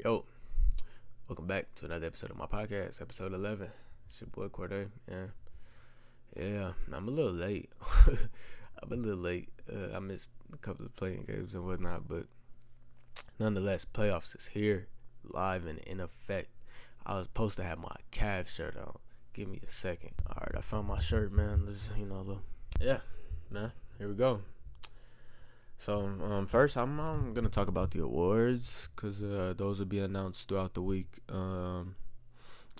Yo, welcome back to another episode of my podcast, episode 11. It's your boy Corday, and I'm a little late. I missed a couple of playing games and whatnot, but nonetheless, playoffs is here, live and in effect. I was supposed to have my Cavs shirt on. Give me a second. All right, I found my shirt, man. Look. Yeah, man. Here we go. So first, I'm gonna talk about the awards because those will be announced throughout the week.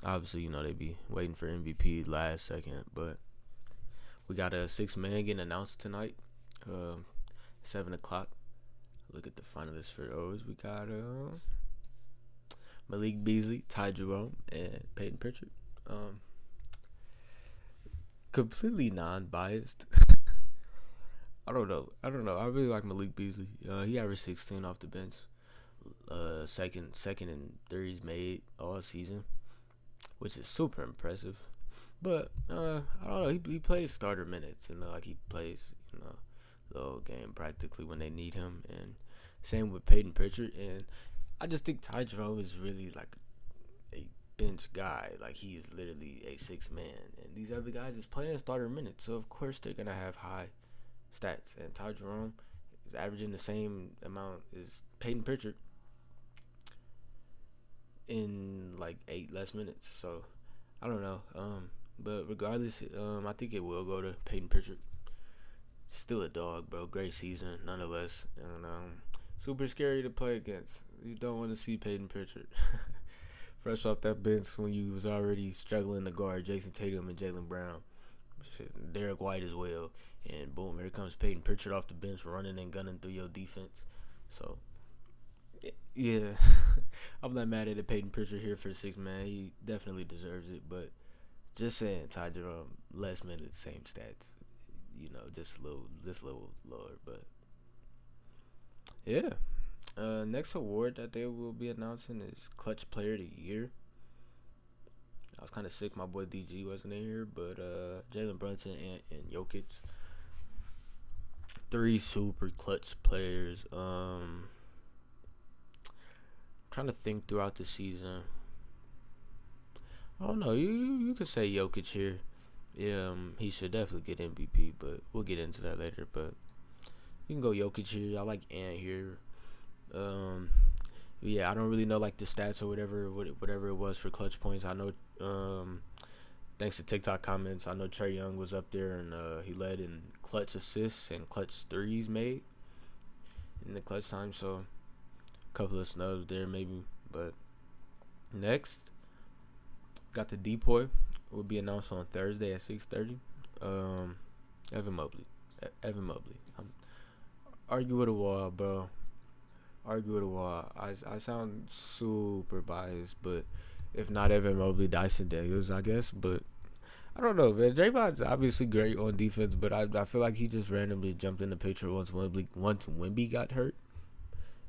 Obviously, they be waiting for MVP last second, but we got a 6-man getting announced tonight, 7 o'clock. Look at the finalists for those. We got Malik Beasley, Ty Jerome, and Peyton Pritchard. Completely non-biased. I don't know. I really like Malik Beasley. He averaged 16 off the bench. Second in threes made all season, which is super impressive. But I don't know. He plays starter minutes, like he plays, the whole game practically when they need him. And same with Peyton Pritchard. And I just think Ty Jerome is really like a bench guy. Like he is literally a 6-man, and these other guys is playing starter minutes. So of course they're gonna have high stats, and Ty Jerome is averaging the same amount as Peyton Pritchard in like 8 less minutes. So I don't know. But regardless, I think it will go to Peyton Pritchard. Still a dog, bro. Great season, nonetheless, and super scary to play against. You don't want to see Peyton Pritchard fresh off that bench when you was already struggling to guard Jason Tatum and Jaylen Brown. Derek White as well, and boom, here comes Peyton Pritchard off the bench running and gunning through your defense. So yeah, I'm not mad at the Peyton Pritchard here for the 6-man. He definitely deserves it, but just saying, Ty Jerome, less minutes, same stats. Just a little lower, but yeah. Next award that they will be announcing is Clutch Player of the Year. I was kind of sick my boy DG wasn't in here, but Jalen Brunson and Jokic, 3 super clutch players. Trying to think throughout the season. I don't know. You could say Jokic here. Yeah, he should definitely get MVP, but we'll get into that later. But you can go Jokic here. I like Ant here. Yeah, I don't really know like the stats or whatever it was for clutch points. I know, thanks to TikTok comments, I know Trae Young was up there and he led in clutch assists and clutch threes made in the clutch time. So a couple of snubs there maybe. But next, got the Depoy. Will be announced on Thursday at 6:30. Evan Mobley. Argue with a wall, bro. Argue with a wall. I sound super biased, but if not Evan Mobley, Dyson Daniels, I guess. But I don't know, man. Draymond's obviously great on defense, but I feel like he just randomly jumped in the picture once Wemby got hurt,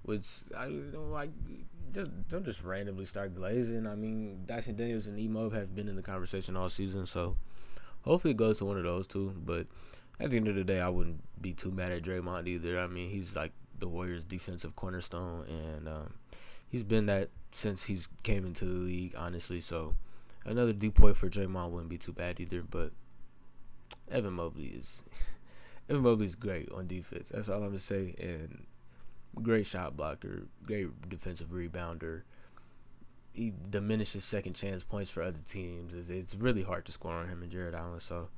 which I don't like. Don't just randomly start glazing. I mean, Dyson Daniels and E-Mob have been in the conversation all season, so hopefully it goes to one of those two. But at the end of the day, I wouldn't be too mad at Draymond either. I mean, he's like the Warriors' defensive cornerstone, and he's been that since he's came into the league, honestly. So another Depoy for Draymond wouldn't be too bad either. But Evan Mobley's great on defense. That's all I'm gonna say. And great shot blocker, great defensive rebounder. He diminishes second chance points for other teams. It's really hard to score on him and Jared Allen. So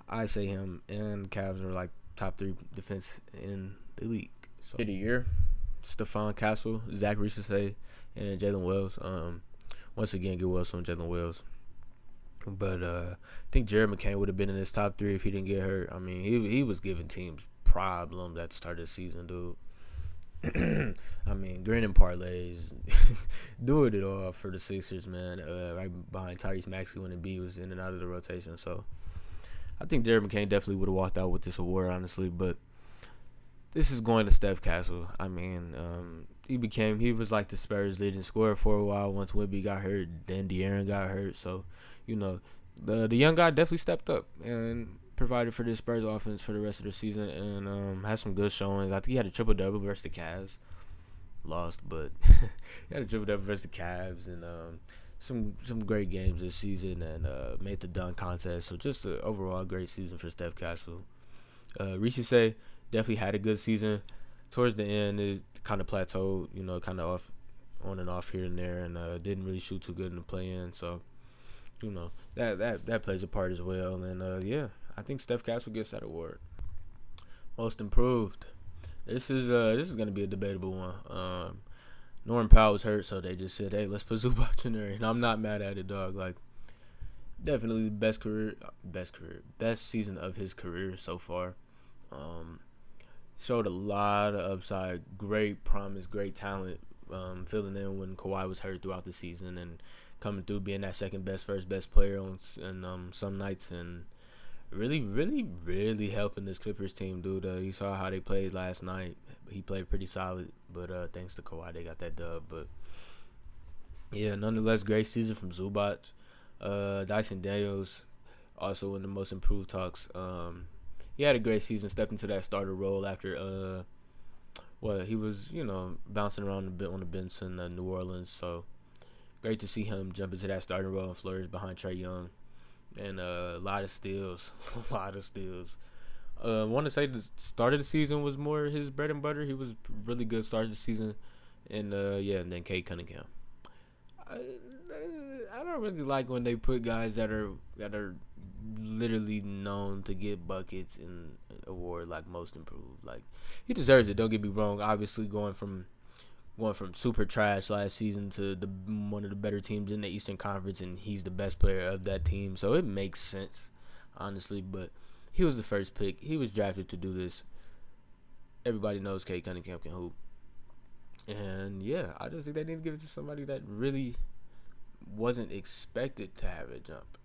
I say him and Cavs are like top 3 defense in the league. So of the year, Stephon Castle, Zach Reese, and Jalen Wells. Once again, get Wells on Jalen Wells. But I think Jared McCain would have been in his top 3 if he didn't get hurt. I mean, he was giving teams problems at the start of the season, dude. I mean, grinning parlays, doing it all for the Sixers, man. Right behind Tyrese Maxey when Embiid was in and out of the rotation. So I think Jared McCain definitely would have walked out with this award, honestly. But this is going to Steph Castle. I mean, he was like the Spurs leading scorer for a while once Wemby got hurt, then De'Aaron got hurt. So the young guy definitely stepped up and provided for the Spurs offense for the rest of the season, and had some good showings. I think he had a triple-double versus the Cavs. lost, but he had a triple double versus the Cavs and some great games this season and made the dunk contest. So just an overall great season for Steph Castle. Rishi definitely had a good season. Towards the end, it kind of plateaued, kind of off, on and off here and there, and didn't really shoot too good in the play-in. So, that plays a part as well. And yeah, I think Steph Castle gets that award. Most improved. This is gonna be a debatable one. Norman Powell was hurt, so they just said, "Hey, let's put Zubac in there," and I'm not mad at it, dog. Like, definitely the best season of his career so far. Showed a lot of upside, great promise, great talent. Filling in when Kawhi was hurt throughout the season and coming through, being that second best, first best player on some nights, and really, really, really helping this Clippers team, dude. You saw how they played last night. He played pretty solid, but thanks to Kawhi, they got that dub. But yeah, nonetheless, great season from Zubac. Dyson Daniels, also in the most improved talks. He had a great season, stepped into that starter role after he was, bouncing around a bit on the bench in New Orleans. So great to see him jump into that starting role and flourish behind Trae Young. And a lot of steals. I want to say the start of the season was more his bread and butter. He was really good start of the season. And and then Cade Cunningham. I don't really like when they put guys that are literally known to get buckets in award like most improved. Like, he deserves it. Don't get me wrong. Obviously, going from super trash last season to one of the better teams in the Eastern Conference, and he's the best player of that team, so it makes sense, honestly. But he was the first pick. He was drafted to do this. Everybody knows Cade Cunningham can hoop, and yeah, I just think they need to give it to somebody that really wasn't expected to have a jump,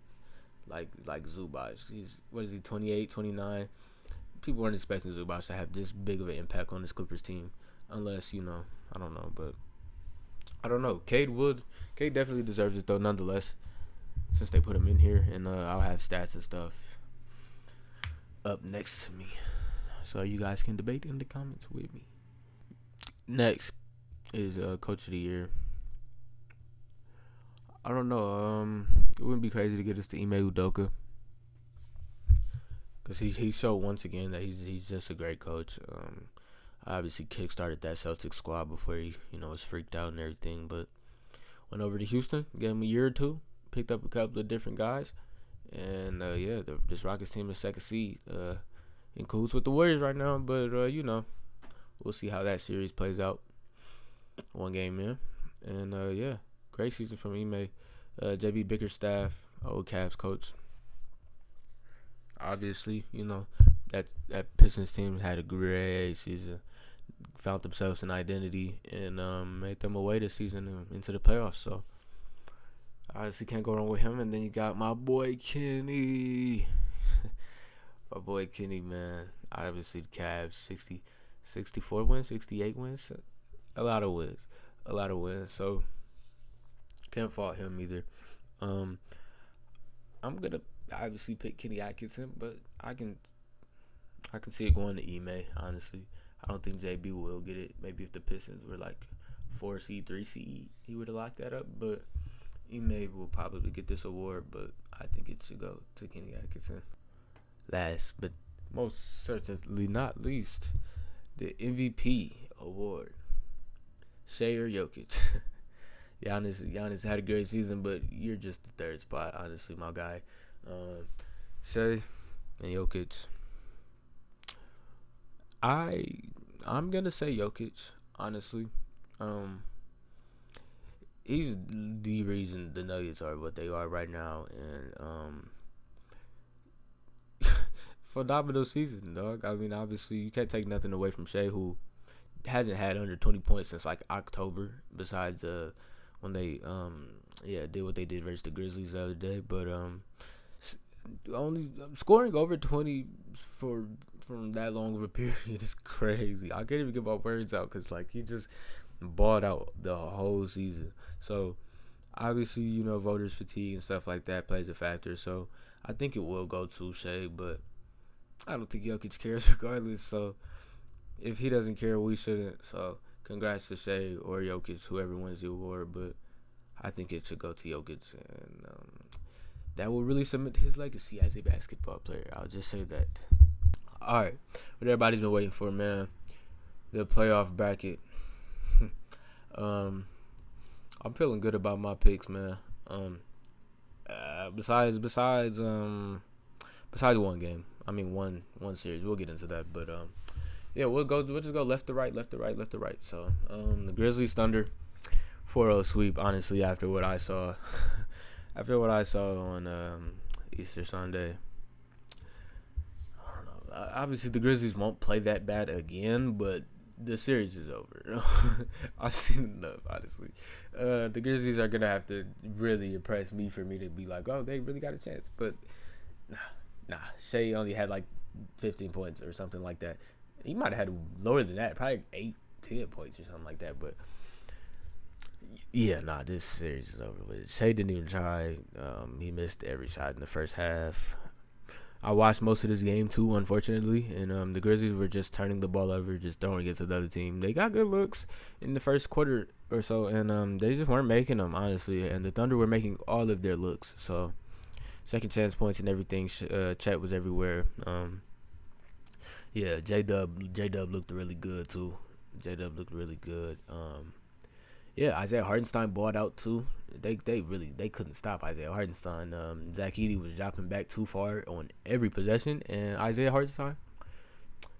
like Zubac. He's 28, 29. People weren't expecting Zubac to have this big of an impact on this Clippers team, unless I don't know, but I don't know. Cade definitely deserves it though, nonetheless, since they put him in here, and I'll have stats and stuff up next to me, so you guys can debate in the comments with me. Next is Coach of the Year. I don't know. It wouldn't be crazy to get us to Ime Udoka, because he showed once again that he's just a great coach. Obviously kickstarted that Celtics squad before he was freaked out and everything, but went over to Houston, gave him a year or two, picked up a couple of different guys, and this Rockets team is second seed. In cahoots with the Warriors right now, but we'll see how that series plays out. One game in, and great season from Ime. JB Bickerstaff, old Cavs coach. Obviously, that Pistons team had a great season, found themselves an identity, and made them away this season into the playoffs. So obviously can't go wrong with him. And then you got my boy Kenny. My boy Kenny, man. Obviously the Cavs, 64 wins, 68 wins. A lot of wins. So can't fault him either. I'm gonna obviously pick Kenny Atkinson, but I can see it going to Ime, honestly. I don't think JB will get it. Maybe if the Pistons were like 4 seed, 3 seed, he would have locked that up. But Ime will probably get this award, but I think it should go to Kenny Atkinson. Last but most certainly not least, the MVP award. Shai or Jokic? Giannis had a great season, but you're just the third spot, honestly, my guy. Shai and Jokic. I'm gonna say Jokic, honestly. He's the reason the Nuggets are what they are right now, and phenomenal season, dog. I mean, obviously you can't take nothing away from Shai, who hasn't had under 20 points since like October, besides when they did what they did versus the Grizzlies the other day, but only scoring over 20 from that long of a period is crazy. I can't even get my words out, because like he just balled out the whole season. So obviously, voters fatigue and stuff like that plays a factor. So I think it will go to Shai, but I don't think Jokic cares regardless. So if he doesn't care, we shouldn't. So congrats to Shea or Jokic, whoever wins the award, but I think it should go to Jokic, and that will really cement his legacy as a basketball player. I'll just say that. All right, what everybody's been waiting for, man, the playoff bracket. um, I'm feeling good about my picks, man. Besides one game. I mean one series. We'll get into that, but yeah, we'll just go left to right, left to right, left to right. So the Grizzlies Thunder 4-0 sweep. Honestly, after what I saw, on Easter Sunday, I don't know. Obviously, the Grizzlies won't play that bad again, but the series is over. I've seen enough, honestly. The Grizzlies are gonna have to really impress me for me to be like, oh, they really got a chance. But nah. Shea only had like 15 points or something like that. He might have had lower than that, probably 10 points or something like that. But yeah, this series is over with. Shea didn't even try. He missed every shot in the first half. I watched most of this game too, unfortunately, and the Grizzlies were just turning the ball over, just throwing it to the other team. They got good looks in the first quarter or so, and they just weren't making them, honestly. And the Thunder were making all of their looks. So second chance points and everything. Chet was everywhere. Yeah, J-Dub looked really good too. J-Dub looked really good. Yeah, Isaiah Hartenstein balled out too. They couldn't stop Isaiah Hartenstein. Zach Edey was dropping back too far on every possession, and Isaiah Hartenstein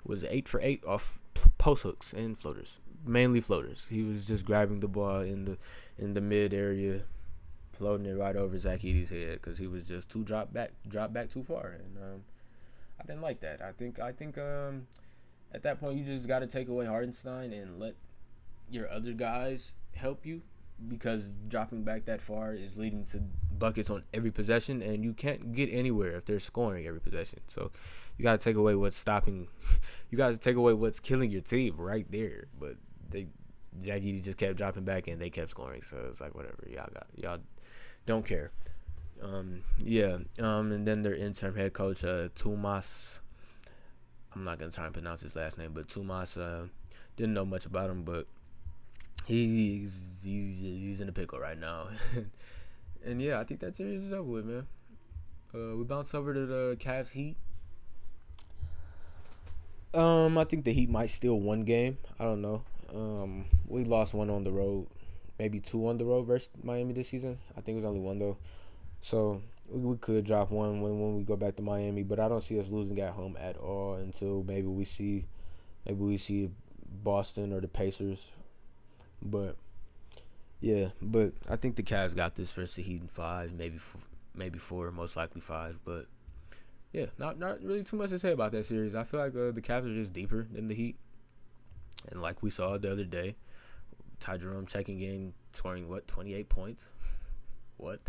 was 8 for 8 off post hooks and floaters, mainly floaters. He was just grabbing the ball in the mid area, floating it right over Zach Edey's head because he was just too drop back too far, and I didn't like that. I think at that point you just got to take away Hartenstein and let your other guys help you, because dropping back that far is leading to buckets on every possession, and you can't get anywhere if they're scoring every possession. So you got to take away what's stopping. You got to take away what's killing your team right there. But Zach Edey just kept dropping back, and they kept scoring. So it's like, whatever. Y'all don't care. And then their interim head coach, Tomas. I'm not gonna try and pronounce his last name, but Tomas. Didn't know much about him, but he's in a pickle right now. And yeah, I think that series is over with, man. We bounce over to the Cavs Heat. I think the Heat might steal one game. I don't know. We lost one on the road, maybe two on the road versus Miami this season. I think it was only one though. So we could drop one when we go back to Miami, but I don't see us losing at home at all until maybe we see Boston or the Pacers. But yeah, I think the Cavs got this versus the Heat in 5, maybe 4, most likely 5. But yeah, not really too much to say about that series. I feel like the Cavs are just deeper than the Heat, and like we saw the other day, Ty Jerome checking in, scoring 28 points. What?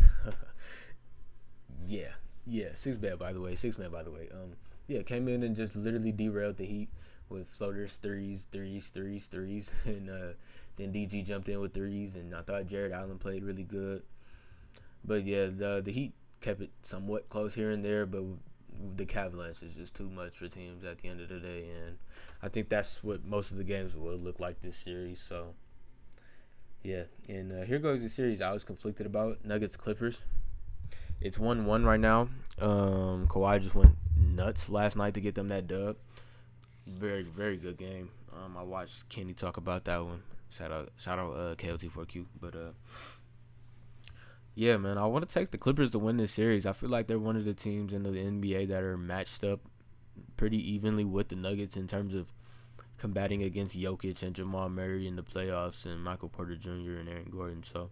Yeah, 6-man by the way. Yeah, came in and just literally derailed the Heat with floaters, threes, and then DG jumped in with threes, and I thought Jared Allen played really good. But yeah, the Heat kept it somewhat close here and there, but the Cavaliers is just too much for teams at the end of the day, and I think that's what most of the games will look like this series. So yeah, and here goes the series I was conflicted about. Nuggets Clippers. It's 1-1 right now. Kawhi just went nuts last night to get them that dub. Very, very good game. I watched Kenny talk about that one. Shout out KLT4Q. But yeah, man, I want to take the Clippers to win this series. I feel like they're one of the teams in the NBA that are matched up pretty evenly with the Nuggets in terms of combating against Jokic and Jamal Murray in the playoffs and Michael Porter Jr. and Aaron Gordon. So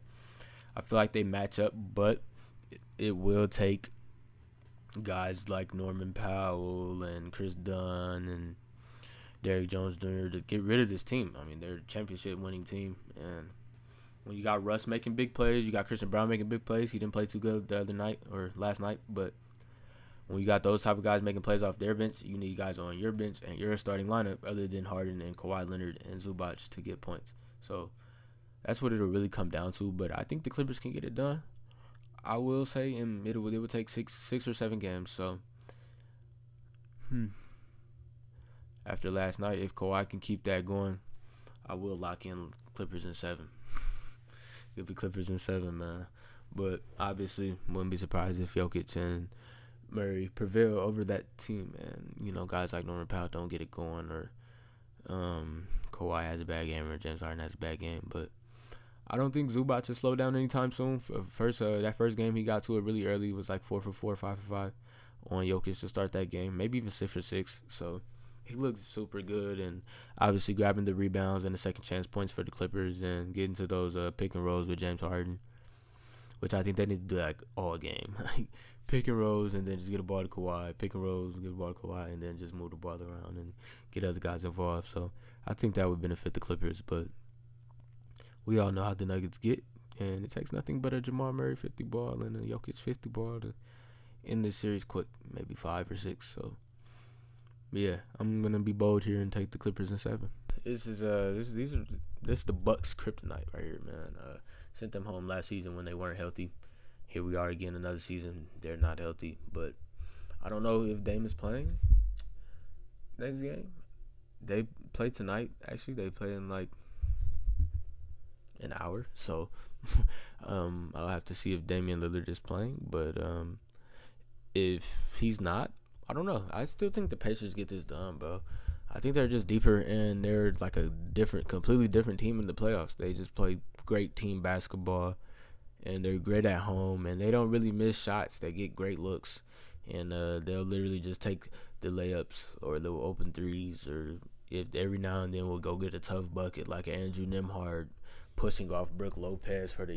I feel like they match up, but it will take guys like Norman Powell and Chris Dunn and Derrick Jones Jr. to get rid of this team. I mean, they're a championship winning team, and when you got Russ making big plays, you got Christian Brown making big plays. He didn't play too good the other night or last night, but when you got those type of guys making plays off their bench, you need guys on your bench and your starting lineup other than Harden and Kawhi Leonard and Zubac to get points. So that's what it'll really come down to, but I think the Clippers can get it done. I will say, and it would take six or 7 games. So, after last night, if Kawhi can keep that going, I will lock in Clippers in 7. It'll be Clippers in 7, man. But obviously, wouldn't be surprised if Jokic and Murray prevail over that team, and guys like Norman Powell don't get it going, or Kawhi has a bad game, or James Harden has a bad game. But I don't think Zubac will slow down anytime soon. That first game he got to it really early. It was like 4 for 4, 5 for 5 on Jokic to start that game, maybe even 6 for 6. So he looked super good, and obviously grabbing the rebounds and the second chance points for the Clippers, and getting to those pick and rolls with James Harden, which I think they need to do like all game. Pick and rolls, and then just get a ball to Kawhi. Pick and rolls, get a ball to Kawhi, and then just move the ball around and get other guys involved. So I think that would benefit the Clippers. But we all know how the Nuggets get, and it takes nothing but a Jamal Murray 50 ball and a Jokic 50 ball to end this series quick, maybe 5 or 6. So yeah, I'm gonna be bold here and take the Clippers in 7. This is the Bucks kryptonite right here, man. Sent them home last season when they weren't healthy. Here we are again, another season. They're not healthy, but I don't know if Dame is playing next game. They play tonight. Actually, they play in like an hour, so I'll have to see if Damian Lillard is playing. But if he's not, I don't know. I still think the Pacers get this done, bro. I think they're just deeper, and they're like a completely different team in the playoffs. They just play great team basketball, and they're great at home, and they don't really miss shots. They get great looks, and they'll literally just take the layups or the open threes, or if every now and then we'll go get a tough bucket like Andrew Nembhard pushing off Brook Lopez for the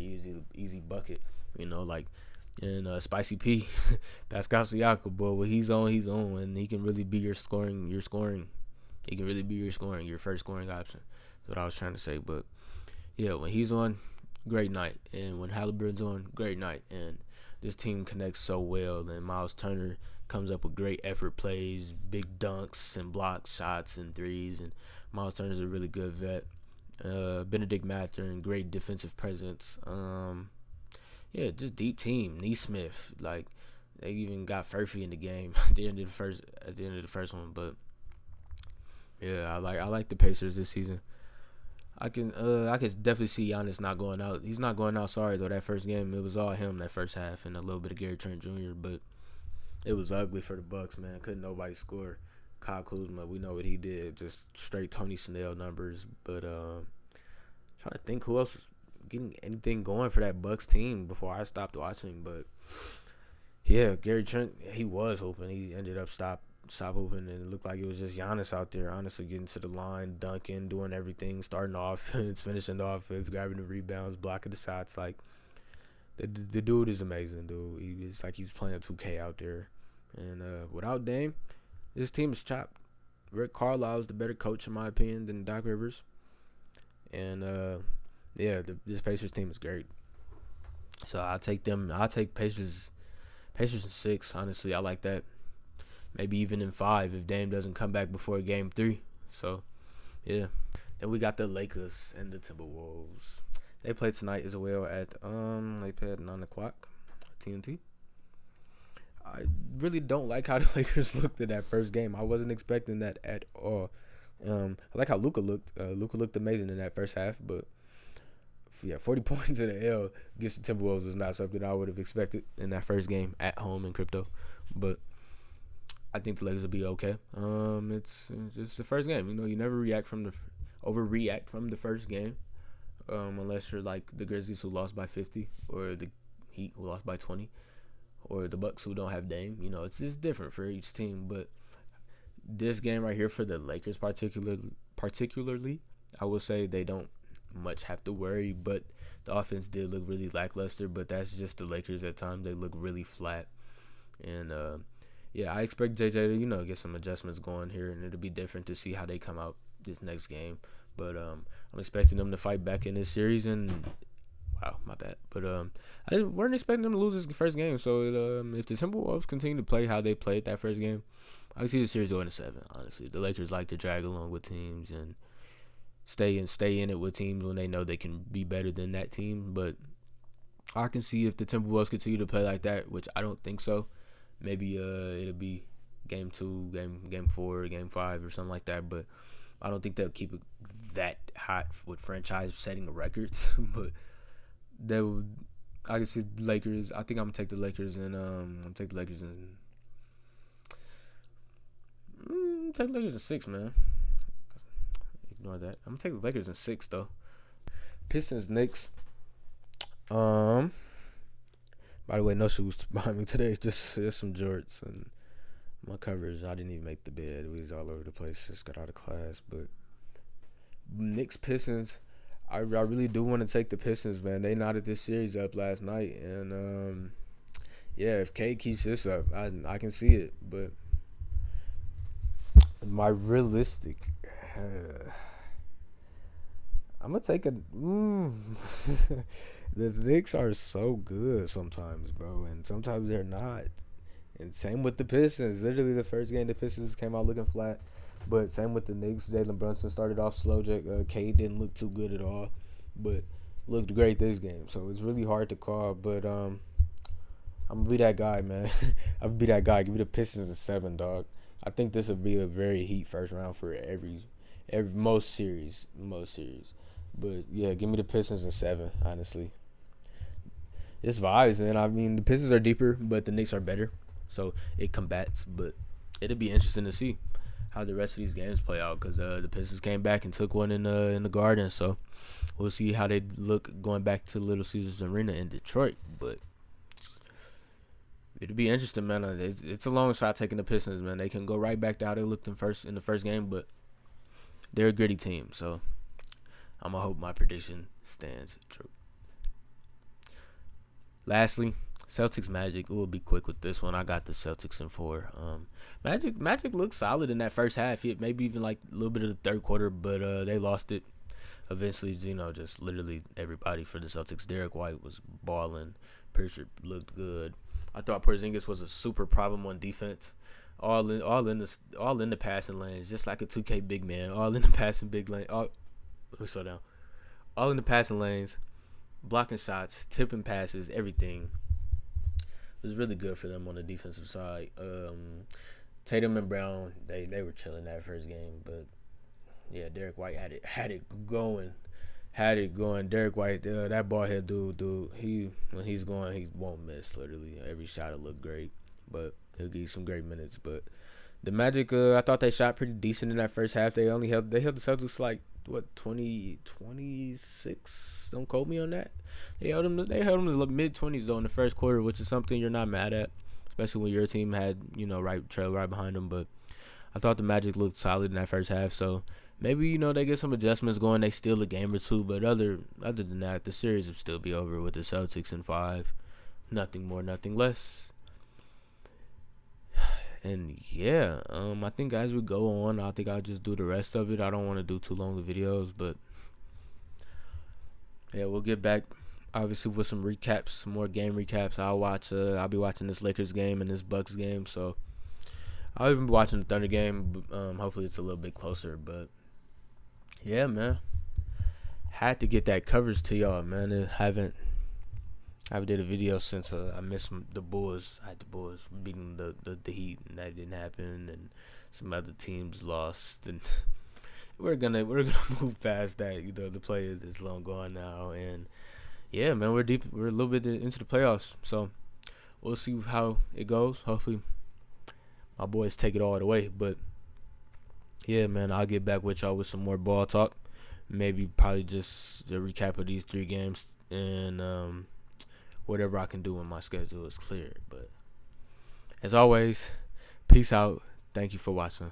easy bucket, and Spicy P, Pascal Siakam, boy, when he's on, and he can really be your scoring. He can really be your first scoring option. That's what I was trying to say. But yeah, when he's on, great night, and when Halliburton's on, great night, and this team connects so well. And Miles Turner comes up with great effort plays, big dunks and block shots and threes, and Miles Turner's a really good vet. Benedict Mathurin, great defensive presence. Just deep team. Neesmith, like they even got Furphy in the game at the end of the first one. But yeah, I like the Pacers this season. I can definitely see Giannis not going out. He's not going out sorry though. That first game, it was all him that first half, and a little bit of Gary Trent Jr. But it was ugly for the Bucks, man. Couldn't nobody score. Kyle Kuzma, we know what he did, just straight Tony Snell numbers. But trying to think who else was getting anything going for that Bucks team before I stopped watching. But yeah, Gary Trent, he was hoping. He ended up stop hooping, and it looked like it was just Giannis out there, honestly, getting to the line, dunking, doing everything, starting offense, finishing the offense, grabbing the rebounds, blocking the shots. Like, the dude is amazing, dude. It's like he's playing 2K out there. And without Dame, this team is chopped. Rick Carlisle is the better coach, in my opinion, than Doc Rivers. And, this Pacers team is great. So I'll take them. I'll take Pacers in 6, honestly. I like that. Maybe even in 5 if Dame doesn't come back before game 3. So, yeah. Then we got the Lakers and the Timberwolves. They play tonight as well at they play at 9 o'clock, TNT. I really don't like how the Lakers looked in that first game. I wasn't expecting that at all. I like how Luka looked. Luka looked amazing in that first half, but 40 points in the L against the Timberwolves was not something I would have expected in that first game at home in crypto. But I think the Lakers will be okay. It's the first game. You never overreact from the first game, unless you're like the Grizzlies who lost by 50, or the Heat who lost by 20, or the Bucks who don't have Dame. It's just different for each team. But this game right here for the Lakers particularly, I will say they don't much have to worry. But the offense did look really lackluster. But that's just the Lakers at times. They look really flat, and I expect JJ to, get some adjustments going here, and it'll be different to see how they come out this next game. But I'm expecting them to fight back in this series, and wow, my bad. But I weren't expecting them to lose this first game. So if the Timberwolves continue to play how they played that first game, I can see the series going to 7. Honestly, the Lakers like to drag along with teams and stay in it with teams when they know they can be better than that team. But I can see if the Timberwolves continue to play like that, which I don't think so. Maybe it'll be game 2, game 4, game 5, or something like that. But I don't think they'll keep it that hot with franchise-setting records, but they will. I can see the Lakers. I think I'm gonna take the Lakers and take the Lakers in 6, man. Ignore that. I'm gonna take the Lakers in 6 though. Pistons Knicks. By the way, no shoes behind me today. Just some jorts and my covers. I didn't even make the bed. We was all over the place. Just got out of class. But Knicks Pistons. I really do want to take the Pistons, man. They knotted this series up last night, and yeah, if K keeps this up, I can see it. But my realistic, I'm gonna take a. The Knicks are so good sometimes, bro, and sometimes they're not. And same with the Pistons. Literally, the first game the Pistons came out looking flat. But same with the Knicks. Jalen Brunson started off slow. K didn't look too good at all, but looked great this game. So it's really hard to call. But I'm gonna be that guy, man. I'm gonna be that guy. Give me the Pistons in 7, dog. I think this would be a very heat first round for every most series. But yeah, give me the Pistons in 7. Honestly, it's vibes, man. I mean, the Pistons are deeper, but the Knicks are better, so it combats. But it'll be interesting to see how the rest of these games play out, because the Pistons came back and took one in the Garden, so we'll see how they look going back to Little Caesars Arena in Detroit. But it'll be interesting, man. It's a long shot taking the Pistons, man. They can go right back to how they looked in the first game, but they're a gritty team, so I'm gonna hope my prediction stands true. Lastly, Celtics Magic. We'll be quick with this one. I got the Celtics in 4. Magic looked solid in that first half. Maybe even like a little bit of the third quarter, but they lost it. Eventually, just literally everybody for the Celtics. Derek White was balling. Pritchard looked good. I thought Porzingis was a super problem on defense. All in the passing lanes, just like a 2K big man. All in the passing big lane. Let me slow down. All in the passing lanes, blocking shots, tipping passes, everything. It was really good for them on the defensive side. Tatum and Brown, they were chilling that first game, but yeah, Derek White had it going. Derek White, that ball head dude, when he's going, he won't miss. Literally, every shot will look great, but he'll give you some great minutes. But the Magic, I thought they shot pretty decent in that first half. They held the Celtics like 26. Don't quote me on that. They held them to the mid-20s though in the first quarter, which is something you're not mad at, especially when your team had trail right behind them. But I thought the Magic looked solid in that first half, so maybe they get some adjustments going. They steal a game or two, but other than that, the series will still be over with the Celtics in 5. Nothing more, nothing less. And yeah, I think as we go on, I think I'll just do the rest of it. I don't want to do too long of videos, but yeah, we'll get back obviously with some recaps, some more game recaps. I'll be watching this Lakers game and this Bucks game, so I'll even be watching the Thunder game. Hopefully it's a little bit closer, but yeah, man, had to get that coverage to y'all, man. I haven't did a video since I missed the Bulls. I had the Bulls beating the Heat, and that didn't happen, and some other teams lost, and we're gonna move past that. The play is long gone now, and yeah, man, we're deep. We're a little bit into the playoffs, so we'll see how it goes. Hopefully, my boys take it all the way. But yeah, man, I'll get back with y'all with some more ball talk. Maybe probably just a recap of these 3 games and whatever I can do when my schedule is clear. But as always, peace out. Thank you for watching.